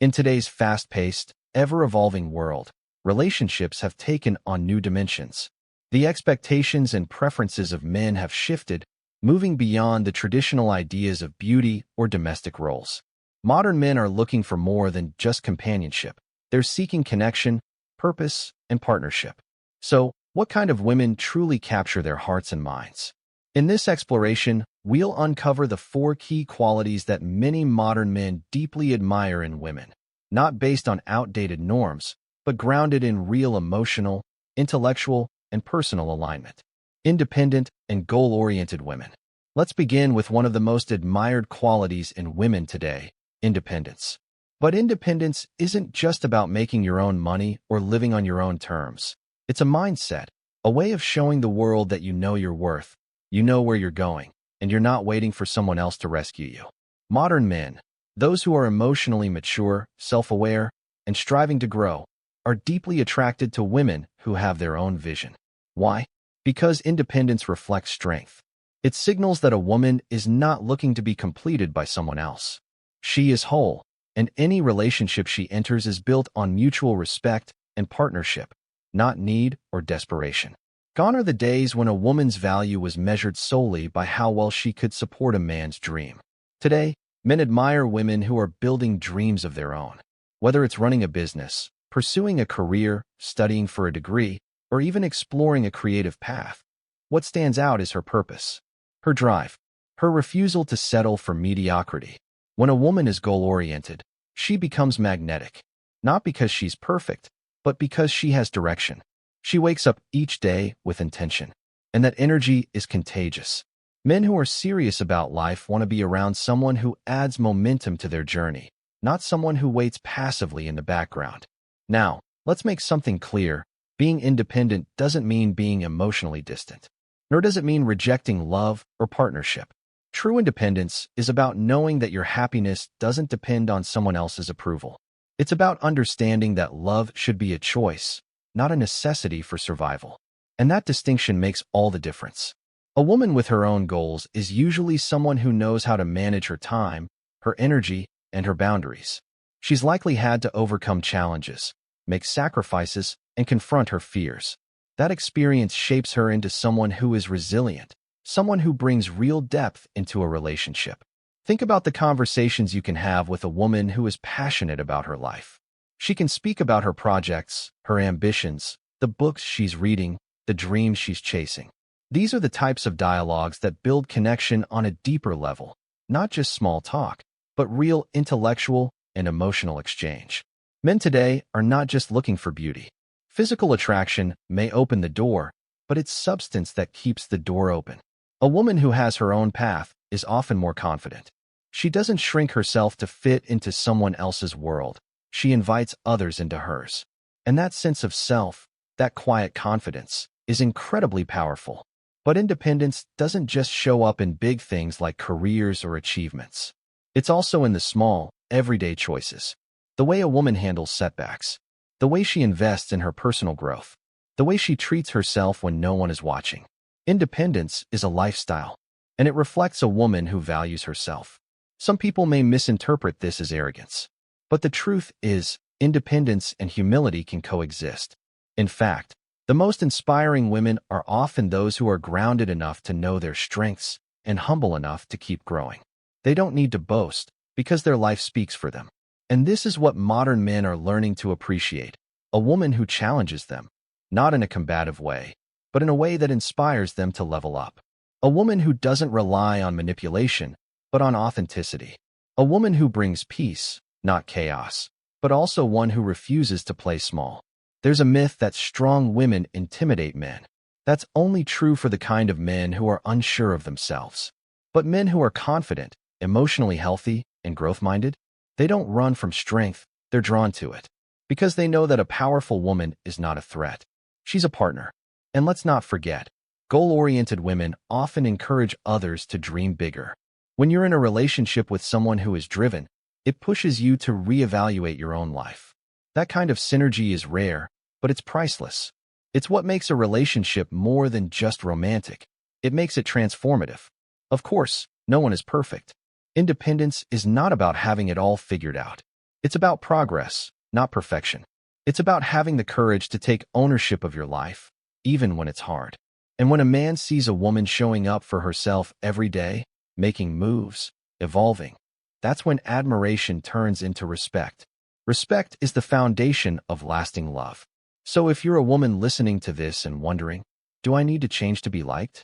In today's fast-paced, ever-evolving world, relationships have taken on new dimensions. The expectations and preferences of men have shifted, moving beyond the traditional ideas of beauty or domestic roles. Modern men are looking for more than just companionship. They're seeking connection, purpose, and partnership. So, what kind of women truly capture their hearts and minds? In this exploration, we'll uncover the 4 key qualities that many modern men deeply admire in women, not based on outdated norms, but grounded in real emotional, intellectual, and personal alignment. Independent and goal-oriented women. Let's begin with one of the most admired qualities in women today, independence. But independence isn't just about making your own money or living on your own terms. It's a mindset, a way of showing the world that you know your worth, you know where you're going, and you're not waiting for someone else to rescue you. Modern men, those who are emotionally mature, self-aware, and striving to grow, are deeply attracted to women who have their own vision. Why? Because independence reflects strength. It signals that a woman is not looking to be completed by someone else. She is whole, and any relationship she enters is built on mutual respect and partnership, not need or desperation. Gone are the days when a woman's value was measured solely by how well she could support a man's dream. Today, men admire women who are building dreams of their own. Whether it's running a business, pursuing a career, studying for a degree, or even exploring a creative path, what stands out is her purpose, her drive, her refusal to settle for mediocrity. When a woman is goal-oriented, she becomes magnetic, not because she's perfect, but because she has direction. She wakes up each day with intention, and that energy is contagious. Men who are serious about life want to be around someone who adds momentum to their journey, not someone who waits passively in the background. Now, let's make something clear. Being independent doesn't mean being emotionally distant, nor does it mean rejecting love or partnership. True independence is about knowing that your happiness doesn't depend on someone else's approval. It's about understanding that love should be a choice, not a necessity for survival. And that distinction makes all the difference. A woman with her own goals is usually someone who knows how to manage her time, her energy, and her boundaries. She's likely had to overcome challenges, make sacrifices, and confront her fears. That experience shapes her into someone who is resilient, someone who brings real depth into a relationship. Think about the conversations you can have with a woman who is passionate about her life. She can speak about her projects, her ambitions, the books she's reading, the dreams she's chasing. These are the types of dialogues that build connection on a deeper level, not just small talk, but real intellectual and emotional exchange. Men today are not just looking for beauty. Physical attraction may open the door, but it's substance that keeps the door open. A woman who has her own path is often more confident. She doesn't shrink herself to fit into someone else's world. She invites others into hers. And that sense of self, that quiet confidence, is incredibly powerful. But independence doesn't just show up in big things like careers or achievements. It's also in the small, everyday choices. The way a woman handles setbacks, the way she invests in her personal growth, the way she treats herself when no one is watching. Independence is a lifestyle, and it reflects a woman who values herself. Some people may misinterpret this as arrogance, but the truth is, independence and humility can coexist. In fact, the most inspiring women are often those who are grounded enough to know their strengths and humble enough to keep growing. They don't need to boast because their life speaks for them. And this is what modern men are learning to appreciate, a woman who challenges them, not in a combative way, but in a way that inspires them to level up. A woman who doesn't rely on manipulation, but on authenticity. A woman who brings peace, not chaos, but also one who refuses to play small. There's a myth that strong women intimidate men. That's only true for the kind of men who are unsure of themselves. But men who are confident, emotionally healthy, and growth-minded, they don't run from strength, they're drawn to it. Because they know that a powerful woman is not a threat. She's a partner. And let's not forget, goal-oriented women often encourage others to dream bigger. When you're in a relationship with someone who is driven, it pushes you to reevaluate your own life. That kind of synergy is rare, but it's priceless. It's what makes a relationship more than just romantic. It makes it transformative. Of course, no one is perfect. Independence is not about having it all figured out. It's about progress, not perfection. It's about having the courage to take ownership of your life, even when it's hard. And when a man sees a woman showing up for herself every day, making moves, evolving, that's when admiration turns into respect. Respect is the foundation of lasting love. So if you're a woman listening to this and wondering, do I need to change to be liked?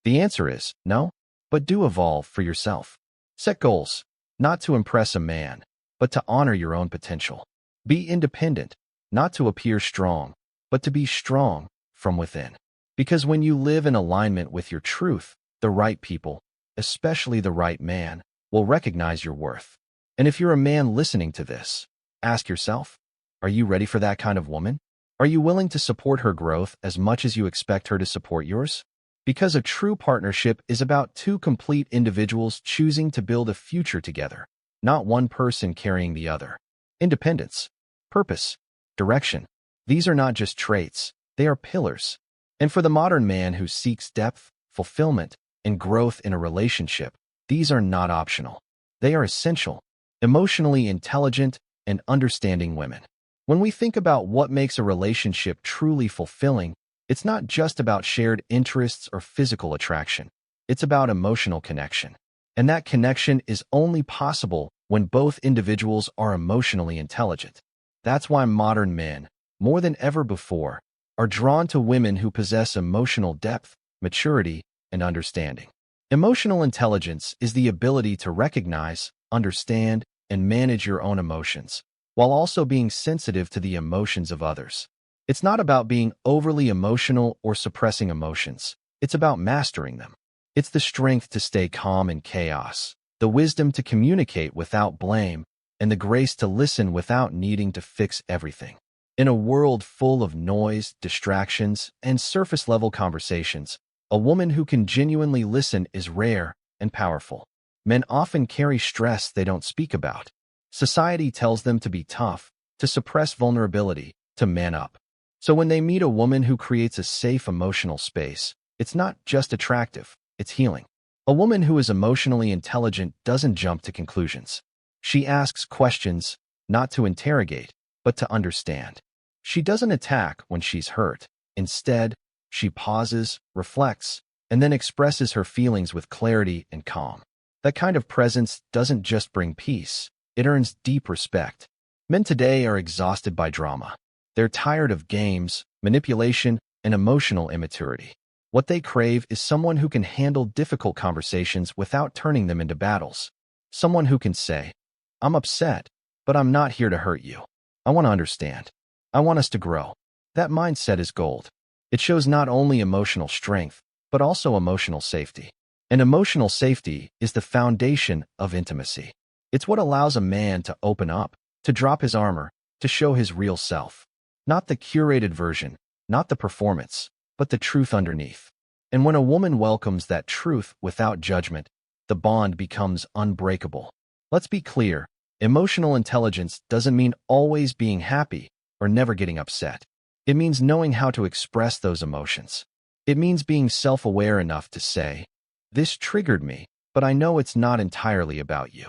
The answer is no, but do evolve for yourself. Set goals, not to impress a man, but to honor your own potential. Be independent, not to appear strong, but to be strong from within. Because when you live in alignment with your truth, the right people, especially the right man, will recognize your worth. And if you're a man listening to this, ask yourself, are you ready for that kind of woman? Are you willing to support her growth as much as you expect her to support yours? Because a true partnership is about two complete individuals choosing to build a future together, not one person carrying the other. Independence, purpose, direction. These are not just traits, they are pillars. And for the modern man who seeks depth, fulfillment, and growth in a relationship, these are not optional. They are essential. Emotionally intelligent and understanding women. When we think about what makes a relationship truly fulfilling, it's not just about shared interests or physical attraction. It's about emotional connection. And that connection is only possible when both individuals are emotionally intelligent. That's why modern men, more than ever before, are drawn to women who possess emotional depth, maturity, and understanding. Emotional intelligence is the ability to recognize, understand, and manage your own emotions, while also being sensitive to the emotions of others. It's not about being overly emotional or suppressing emotions. It's about mastering them. It's the strength to stay calm in chaos, the wisdom to communicate without blame, and the grace to listen without needing to fix everything. In a world full of noise, distractions, and surface-level conversations, a woman who can genuinely listen is rare and powerful. Men often carry stress they don't speak about. Society tells them to be tough, to suppress vulnerability, to man up. So when they meet a woman who creates a safe emotional space, it's not just attractive, it's healing. A woman who is emotionally intelligent doesn't jump to conclusions. She asks questions, not to interrogate, but to understand. She doesn't attack when she's hurt. Instead, she pauses, reflects, and then expresses her feelings with clarity and calm. That kind of presence doesn't just bring peace, it earns deep respect. Men today are exhausted by drama. They're tired of games, manipulation, and emotional immaturity. What they crave is someone who can handle difficult conversations without turning them into battles. Someone who can say, I'm upset, but I'm not here to hurt you. I want to understand. I want us to grow. That mindset is gold. It shows not only emotional strength, but also emotional safety. And emotional safety is the foundation of intimacy. It's what allows a man to open up, to drop his armor, to show his real self. Not the curated version, not the performance, but the truth underneath. And when a woman welcomes that truth without judgment, the bond becomes unbreakable. Let's be clear, emotional intelligence doesn't mean always being happy or never getting upset. It means knowing how to express those emotions. It means being self-aware enough to say, this triggered me, but I know it's not entirely about you.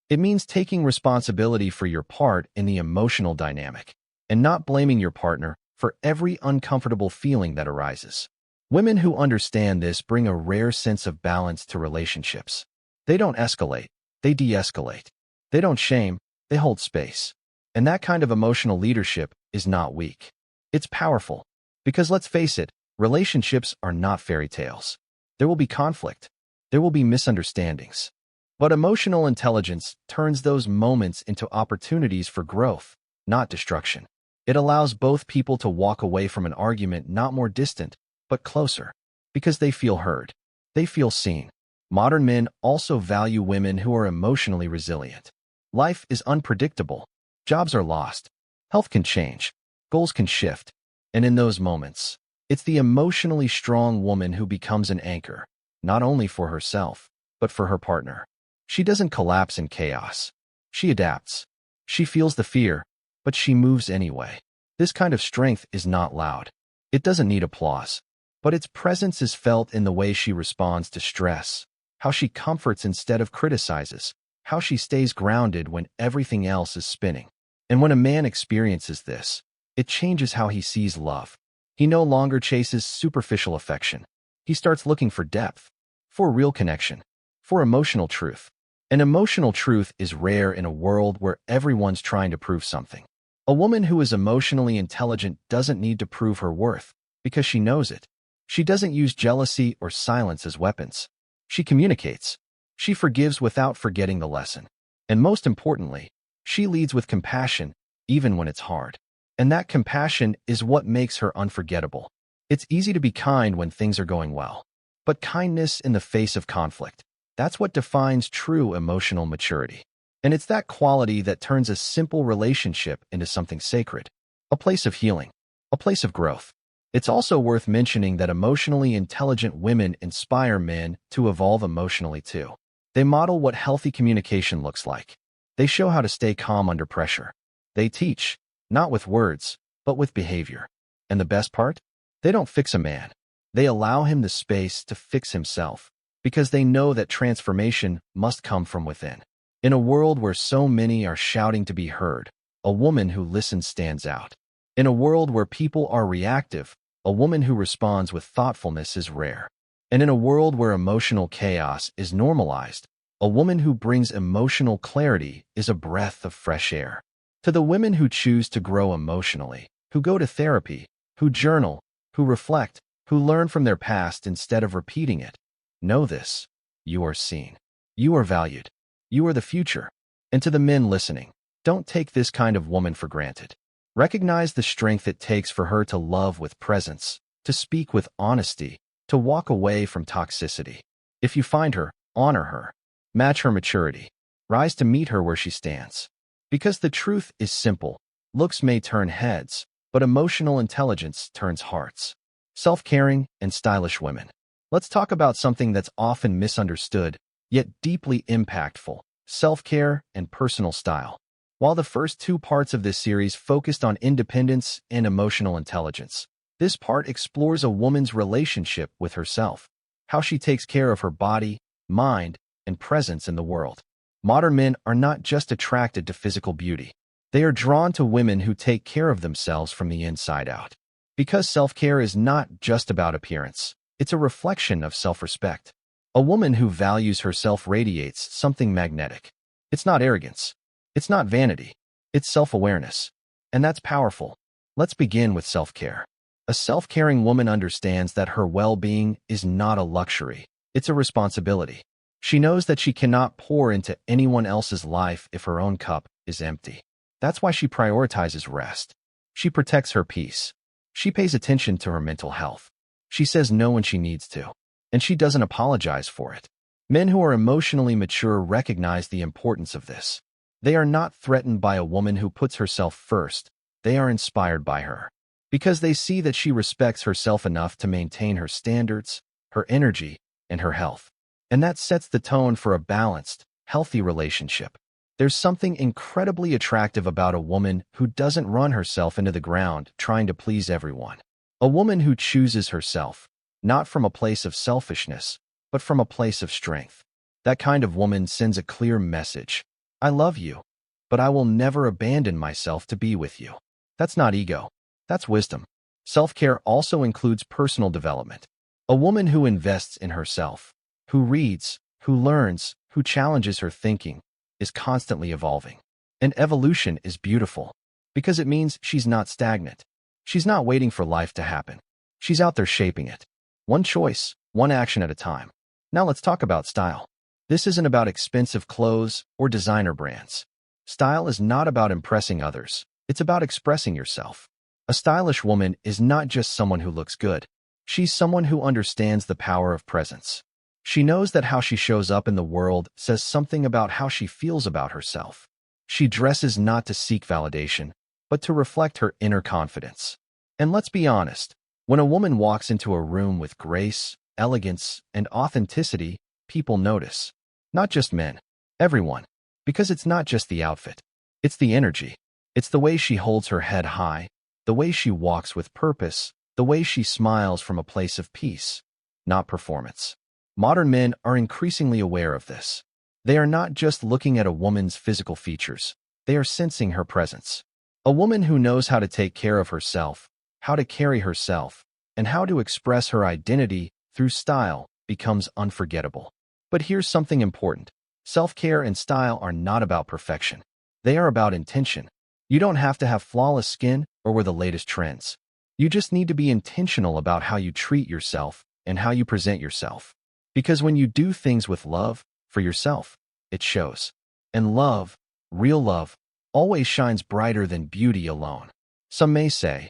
It means taking responsibility for your part in the emotional dynamic and not blaming your partner for every uncomfortable feeling that arises. Women who understand this bring a rare sense of balance to relationships. They don't escalate, they de-escalate. They don't shame, they hold space. And that kind of emotional leadership is not weak. It's powerful. Because let's face it, relationships are not fairy tales. There will be conflict. There will be misunderstandings. But emotional intelligence turns those moments into opportunities for growth, not destruction. It allows both people to walk away from an argument not more distant, but closer, because they feel heard. They feel seen. Modern men also value women who are emotionally resilient. Life is unpredictable. Jobs are lost. Health can change. Goals can shift. And in those moments, it's the emotionally strong woman who becomes an anchor, not only for herself, but for her partner. She doesn't collapse in chaos. She adapts. She feels the fear, but she moves anyway. This kind of strength is not loud. It doesn't need applause. But its presence is felt in the way she responds to stress, how she comforts instead of criticizes, how she stays grounded when everything else is spinning. And when a man experiences this, it changes how he sees love. He no longer chases superficial affection. He starts looking for depth, for real connection, for emotional truth. And emotional truth is rare in a world where everyone's trying to prove something. A woman who is emotionally intelligent doesn't need to prove her worth because she knows it. She doesn't use jealousy or silence as weapons. She communicates. She forgives without forgetting the lesson. And most importantly, she leads with compassion, even when it's hard. And that compassion is what makes her unforgettable. It's easy to be kind when things are going well. But kindness in the face of conflict, that's what defines true emotional maturity. And it's that quality that turns a simple relationship into something sacred, a place of healing, a place of growth. It's also worth mentioning that emotionally intelligent women inspire men to evolve emotionally too. They model what healthy communication looks like. They show how to stay calm under pressure. They teach, not with words, but with behavior. And the best part? They don't fix a man. They allow him the space to fix himself, because they know that transformation must come from within. In a world where so many are shouting to be heard, a woman who listens stands out. In a world where people are reactive, a woman who responds with thoughtfulness is rare. And in a world where emotional chaos is normalized, a woman who brings emotional clarity is a breath of fresh air. To the women who choose to grow emotionally, who go to therapy, who journal, who reflect, who learn from their past instead of repeating it, know this: you are seen. You are valued. You are the future. And to the men listening, don't take this kind of woman for granted. Recognize the strength it takes for her to love with presence, to speak with honesty, to walk away from toxicity. If you find her, honor her. Match her maturity. Rise to meet her where she stands. Because the truth is simple. Looks may turn heads, but emotional intelligence turns hearts. Self-caring and stylish women. Let's talk about something that's often misunderstood, yet deeply impactful: self-care and personal style. While the first two parts of this series focused on independence and emotional intelligence, this part explores a woman's relationship with herself, how she takes care of her body, mind, and presence in the world. Modern men are not just attracted to physical beauty. They are drawn to women who take care of themselves from the inside out. Because self-care is not just about appearance, it's a reflection of self-respect. A woman who values herself radiates something magnetic. It's not arrogance. It's not vanity. It's self-awareness. And that's powerful. Let's begin with self-care. A self-caring woman understands that her well-being is not a luxury. It's a responsibility. She knows that she cannot pour into anyone else's life if her own cup is empty. That's why she prioritizes rest. She protects her peace. She pays attention to her mental health. She says no when she needs to. And she doesn't apologize for it. Men who are emotionally mature recognize the importance of this. They are not threatened by a woman who puts herself first. They are inspired by her. Because they see that she respects herself enough to maintain her standards, her energy, and her health. And that sets the tone for a balanced, healthy relationship. There's something incredibly attractive about a woman who doesn't run herself into the ground trying to please everyone. A woman who chooses herself, not from a place of selfishness, but from a place of strength. That kind of woman sends a clear message: I love you, but I will never abandon myself to be with you. That's not ego. That's wisdom. Self-care also includes personal development. A woman who invests in herself, who reads, who learns, who challenges her thinking, is constantly evolving. And evolution is beautiful, because it means she's not stagnant. She's not waiting for life to happen. She's out there shaping it. One choice, one action at a time. Now let's talk about style. This isn't about expensive clothes or designer brands. Style is not about impressing others. It's about expressing yourself. A stylish woman is not just someone who looks good. She's someone who understands the power of presence. She knows that how she shows up in the world says something about how she feels about herself. She dresses not to seek validation, but to reflect her inner confidence. And let's be honest, when a woman walks into a room with grace, elegance, and authenticity, people notice. Not just men, everyone. Because it's not just the outfit. It's the energy. It's the way she holds her head high, the way she walks with purpose, the way she smiles from a place of peace, not performance. Modern men are increasingly aware of this. They are not just looking at a woman's physical features. They are sensing her presence. A woman who knows how to take care of herself, how to carry herself, and how to express her identity through style becomes unforgettable. But here's something important. Self-care and style are not about perfection. They are about intention. You don't have to have flawless skin or wear the latest trends. You just need to be intentional about how you treat yourself and how you present yourself. Because when you do things with love for yourself, it shows. And love, real love, always shines brighter than beauty alone. Some may say,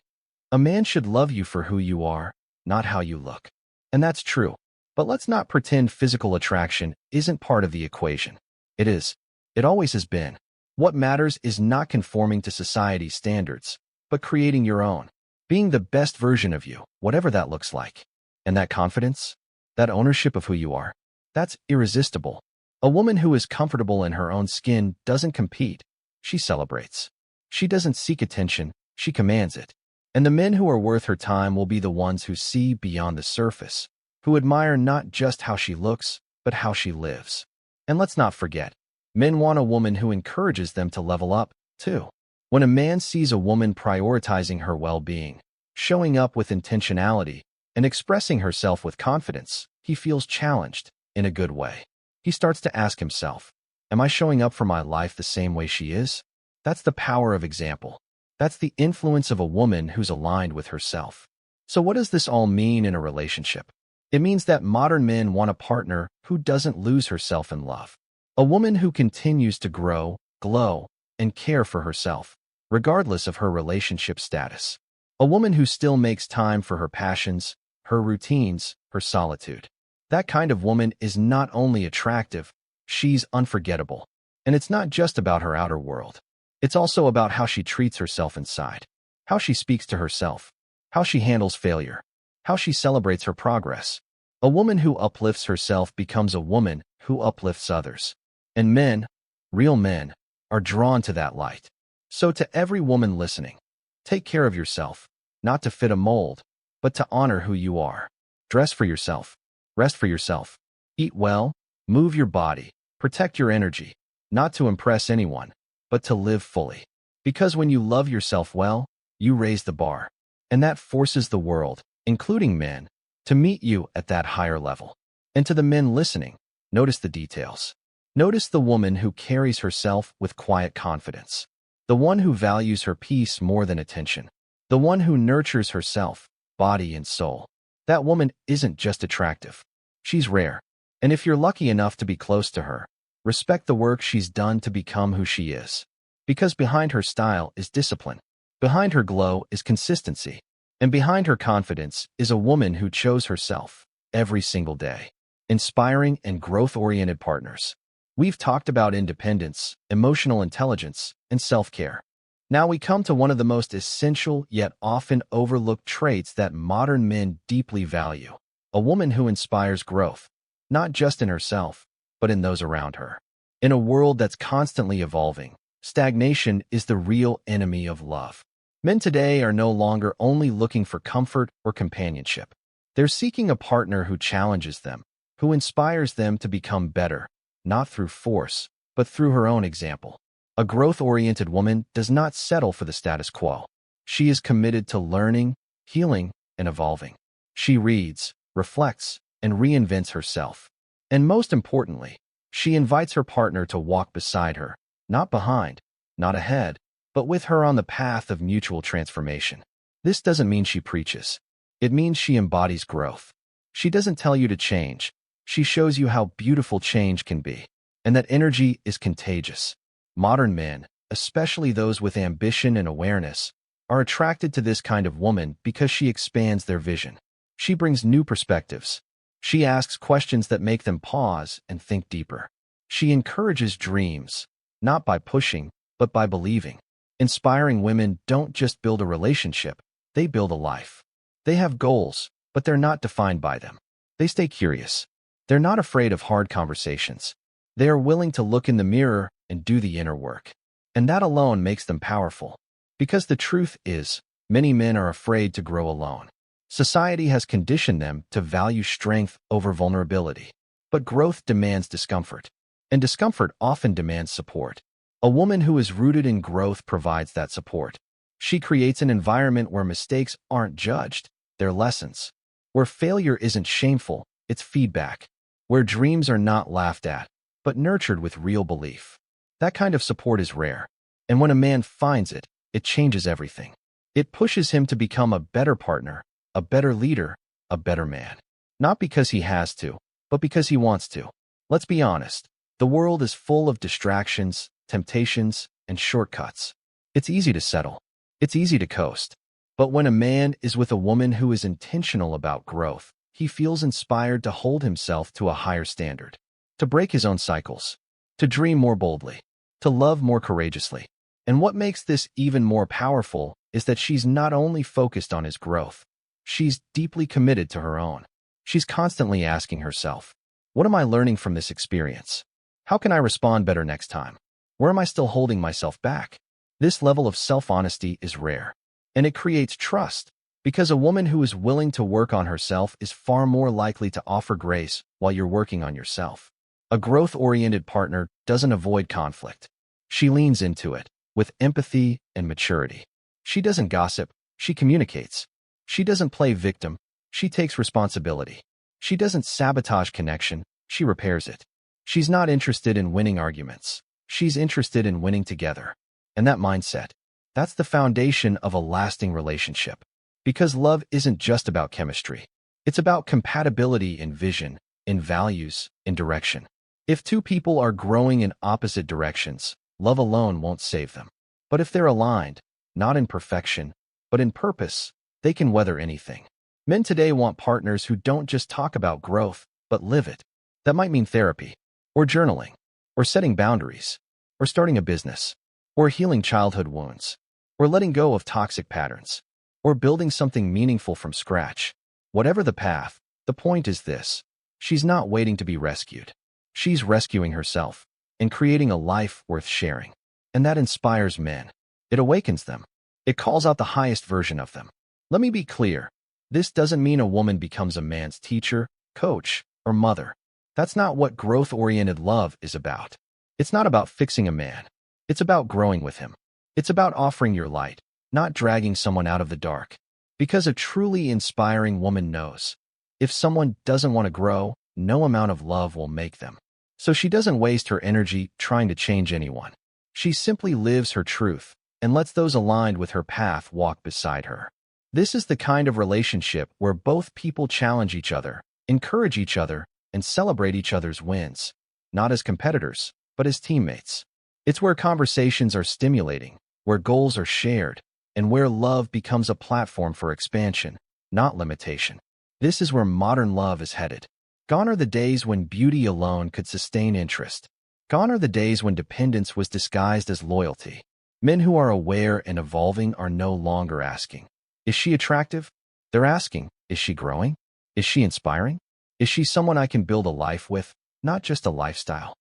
a man should love you for who you are, not how you look. And that's true. But let's not pretend physical attraction isn't part of the equation. It is. It always has been. What matters is not conforming to society's standards, but creating your own. Being the best version of you, whatever that looks like. And that confidence, that ownership of who you are, that's irresistible. A woman who is comfortable in her own skin doesn't compete. She celebrates. She doesn't seek attention. She commands it. And the men who are worth her time will be the ones who see beyond the surface, who admire not just how she looks, but how she lives. And let's not forget, men want a woman who encourages them to level up, too. When a man sees a woman prioritizing her well-being, showing up with intentionality, and expressing herself with confidence, he feels challenged in a good way. He starts to ask himself, am I showing up for my life the same way she is? That's the power of example. That's the influence of a woman who's aligned with herself. So what does this all mean in a relationship? It means that modern men want a partner who doesn't lose herself in love. A woman who continues to grow, glow, and care for herself, regardless of her relationship status. A woman who still makes time for her passions, her routines, her solitude. That kind of woman is not only attractive, she's unforgettable. And it's not just about her outer world. It's also about how she treats herself inside, how she speaks to herself, how she handles failure, how she celebrates her progress. A woman who uplifts herself becomes a woman who uplifts others. And men, real men, are drawn to that light. So to every woman listening, take care of yourself, not to fit a mold, but to honor who you are. Dress for yourself, rest for yourself, eat well, move your body, protect your energy, not to impress anyone, but to live fully. Because when you love yourself well, you raise the bar. And that forces the world, including men, to meet you at that higher level. And to the men listening, notice the details. Notice the woman who carries herself with quiet confidence. The one who values her peace more than attention. The one who nurtures herself, body and soul. That woman isn't just attractive. She's rare. And if you're lucky enough to be close to her, respect the work she's done to become who she is. Because behind her style is discipline. Behind her glow is consistency. And behind her confidence is a woman who chose herself every single day. Inspiring and growth-oriented partners. We've talked about independence, emotional intelligence, and self-care. Now we come to one of the most essential yet often overlooked traits that modern men deeply value. A woman who inspires growth, not just in herself, but in those around her. In a world that's constantly evolving, stagnation is the real enemy of love. Men today are no longer only looking for comfort or companionship. They're seeking a partner who challenges them, who inspires them to become better, not through force, but through her own example. A growth-oriented woman does not settle for the status quo. She is committed to learning, healing, and evolving. She reads, reflects, and reinvents herself. And most importantly, she invites her partner to walk beside her, not behind, not ahead, but with her on the path of mutual transformation. This doesn't mean she preaches. It means she embodies growth. She doesn't tell you to change. She shows you how beautiful change can be, and that energy is contagious. Modern men, especially those with ambition and awareness, are attracted to this kind of woman because she expands their vision. She brings new perspectives. She asks questions that make them pause and think deeper. She encourages dreams, not by pushing, but by believing. Inspiring women don't just build a relationship, they build a life. They have goals, but they're not defined by them. They stay curious. They're not afraid of hard conversations. They are willing to look in the mirror and do the inner work. And that alone makes them powerful. Because the truth is, many men are afraid to grow alone. Society has conditioned them to value strength over vulnerability. But growth demands discomfort. And discomfort often demands support. A woman who is rooted in growth provides that support. She creates an environment where mistakes aren't judged, they're lessons. Where failure isn't shameful, it's feedback. Where dreams are not laughed at, but nurtured with real belief. That kind of support is rare. And when a man finds it, it changes everything. It pushes him to become a better partner, a better leader, a better man. Not because he has to, but because he wants to. Let's be honest. The world is full of distractions, temptations, and shortcuts. It's easy to settle. It's easy to coast. But when a man is with a woman who is intentional about growth, he feels inspired to hold himself to a higher standard, to break his own cycles, to dream more boldly, to love more courageously. And what makes this even more powerful is that she's not only focused on his growth, she's deeply committed to her own. She's constantly asking herself, what am I learning from this experience? How can I respond better next time? Where am I still holding myself back? This level of self-honesty is rare, and it creates trust, because a woman who is willing to work on herself is far more likely to offer grace while you're working on yourself. A growth-oriented partner doesn't avoid conflict. She leans into it with empathy and maturity. She doesn't gossip, she communicates. She doesn't play victim, she takes responsibility. She doesn't sabotage connection, she repairs it. She's not interested in winning arguments. She's interested in winning together. And that mindset, that's the foundation of a lasting relationship. Because love isn't just about chemistry. It's about compatibility in vision, in values, in direction. If two people are growing in opposite directions, love alone won't save them. But if they're aligned, not in perfection, but in purpose, they can weather anything. Men today want partners who don't just talk about growth, but live it. That might mean therapy, or journaling, or setting boundaries, or starting a business, or healing childhood wounds, or letting go of toxic patterns, or building something meaningful from scratch. Whatever the path, the point is this: she's not waiting to be rescued. She's rescuing herself and creating a life worth sharing. And that inspires men. It awakens them. It calls out the highest version of them. Let me be clear. This doesn't mean a woman becomes a man's teacher, coach, or mother. That's not what growth-oriented love is about. It's not about fixing a man. It's about growing with him. It's about offering your light, not dragging someone out of the dark. Because a truly inspiring woman knows, if someone doesn't want to grow, no amount of love will make them. So she doesn't waste her energy trying to change anyone. She simply lives her truth and lets those aligned with her path walk beside her. This is the kind of relationship where both people challenge each other, encourage each other, and celebrate each other's wins, not as competitors, but as teammates. It's where conversations are stimulating, where goals are shared, and where love becomes a platform for expansion, not limitation. This is where modern love is headed. Gone are the days when beauty alone could sustain interest. Gone are the days when dependence was disguised as loyalty. Men who are aware and evolving are no longer asking, is she attractive? They're asking, is she growing? Is she inspiring? Is she someone I can build a life with, not just a lifestyle?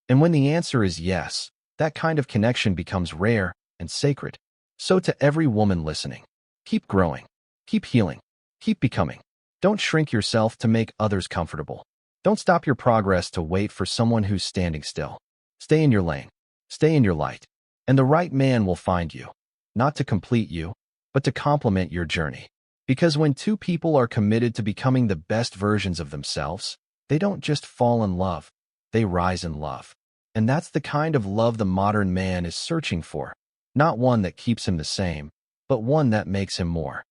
And when the answer is yes, that kind of connection becomes rare and sacred. So to every woman listening, keep growing, keep healing, keep becoming. Don't shrink yourself to make others comfortable. Don't stop your progress to wait for someone who's standing still. Stay in your lane, stay in your light, and the right man will find you, not to complete you, but to complement your journey. Because when two people are committed to becoming the best versions of themselves, they don't just fall in love, they rise in love. And that's the kind of love the modern man is searching for. Not one that keeps him the same, but one that makes him more.